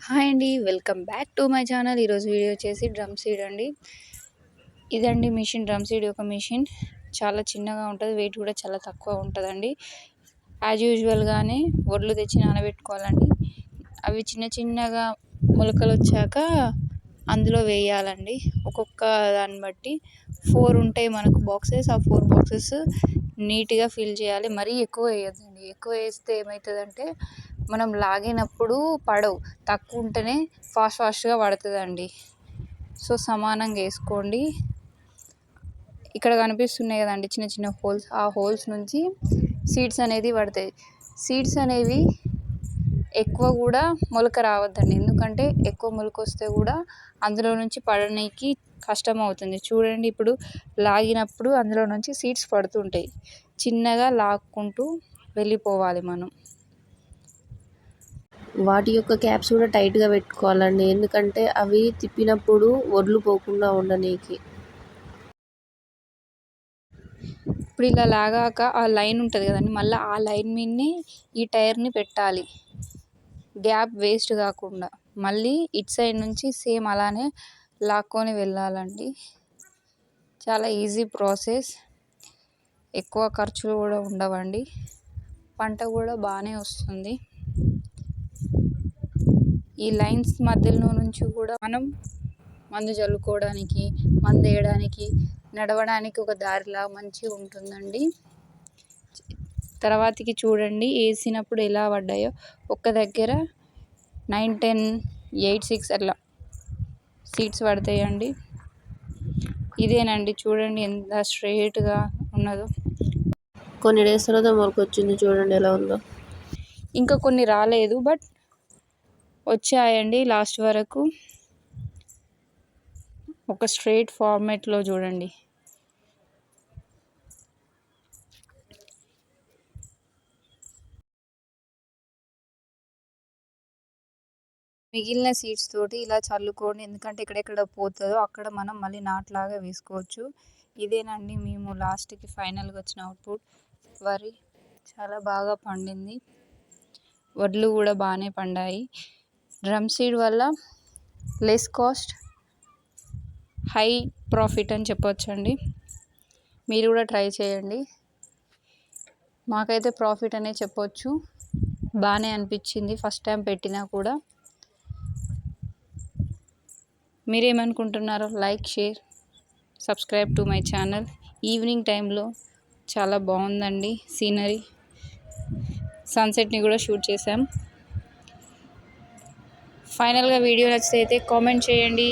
Hi అండి, welcome back to my channel. ఈరోజు video వచ్చేసి డ్రమ్ సీడ్ అండి. ఇదండి మిషన్. డ్రమ్ సీడ్ ఒక మిషన్ చాలా చిన్నగా ఉంటుంది, వెయిట్ కూడా చాలా తక్కువ ఉంటుందండి. యాజ్ యూజువల్గానే వడ్లు తెచ్చి నానబెట్టుకోవాలండి. అవి చిన్న చిన్నగా మొలకలు వచ్చాక అందులో వేయాలండి. ఒక్కొక్క దాన్ని బట్టి 4 ఉంటాయి మనకు బాక్సెస్. ఆ 4 బాక్సెస్ నీట్గా ఫిల్ చేయాలి. మరీ ఎక్కువ వేయొద్దండి. ఎక్కువ వేస్తే ఏమవుతుందంటే మనం లాగినప్పుడు పడవు, తక్కువ ఉంటేనే ఫాస్ట్గా పడుతుందండి. సో సమానంగా వేసుకోండి. ఇక్కడ కనిపిస్తున్నాయి కదండి చిన్న చిన్న హోల్స్. ఆ హోల్స్ నుంచి సీడ్స్ అనేది పడతాయి. సీడ్స్ అనేవి ఎక్కువ కూడా మొలక రావద్దండి, ఎందుకంటే ఎక్కువ మొలక వస్తే కూడా అందులో నుంచి పడడానికి కష్టం అవుతుంది. చూడండి, ఇప్పుడు లాగినప్పుడు అందులో నుంచి సీడ్స్ పడుతుంటాయి. చిన్నగా లాక్కుంటూ వెళ్ళిపోవాలి మనం. వాటి యొక్క క్యాప్స్ కూడా టైట్గా పెట్టుకోవాలండి, ఎందుకంటే అవి తిప్పినప్పుడు వడ్లు పోకుండా ఉండనీకి. ఇప్పుడు ఇలా లాగాక ఆ లైన్ ఉంటుంది కదండి, మళ్ళీ ఆ లైన్ మీదనే ఈ టైర్ని పెట్టాలి, గ్యాప్ వేస్ట్ కాకుండా. మళ్ళీ ఇటు సైడ్ నుంచి సేమ్ అలానే లాక్కొని వెళ్ళాలండి. చాలా ఈజీ ప్రాసెస్, ఎక్కువ ఖర్చులు కూడా ఉండవండి, పంట కూడా బాగానే వస్తుంది. ఈ లైన్స్ మధ్యలో నుంచి కూడా మనం మందు చల్లుకోవడానికి, మందు వేయడానికి, నడవడానికి ఒక దారిలా మంచిగా ఉంటుందండి. తర్వాతకి చూడండి వేసినప్పుడు ఎలా పడ్డాయో. ఒక్క దగ్గర 9, 10, 8, 6 అట్లా సీడ్స్ పడతాయండి. ఇదేనండి, చూడండి ఎంత స్ట్రైట్గా ఉన్నదో. కొన్ని డేస్ తర్వాత మొలకొచ్చింది, చూడండి ఎలా ఉందో. ఇంకా కొన్ని రాలేదు, బట్ వచ్చాయండి లాస్ట్ వరకు. ఒక స్ట్రైట్ ఫార్మేట్లో చూడండి. మిగిలిన సీడ్స్ తోటి ఇలా చల్లుకోండి, ఎందుకంటే ఎక్కడెక్కడ పోతుందో అక్కడ మనం మళ్ళీ నాట్లాగా వేసుకోవచ్చు. ఇదేనండి మేము లాస్ట్కి ఫైనల్గా వచ్చిన అవుట్పుట్. వరి చాలా బాగా పండింది, వడ్లు కూడా బాగానే పండాయి. డ్రమ్ సీడ్ వల్ల లెస్ కాస్ట్, హై ప్రాఫిట్ అని చెప్పొచ్చండి. మీరు కూడా ట్రై చేయండి. మాకైతే ప్రాఫిట్ అనే చెప్పొచ్చు, బాగానే అనిపించింది ఫస్ట్ టైం పెట్టినా కూడా. మీరేమనుకుంటున్నారో like, share, subscribe to my channel. Evening టైంలో చాలా బాగుందండి సీనరీ. సన్సెట్ని కూడా షూట్ చేసాం. ఫైనల్గా వీడియో నచ్చితే కామెంట్ చేయండి.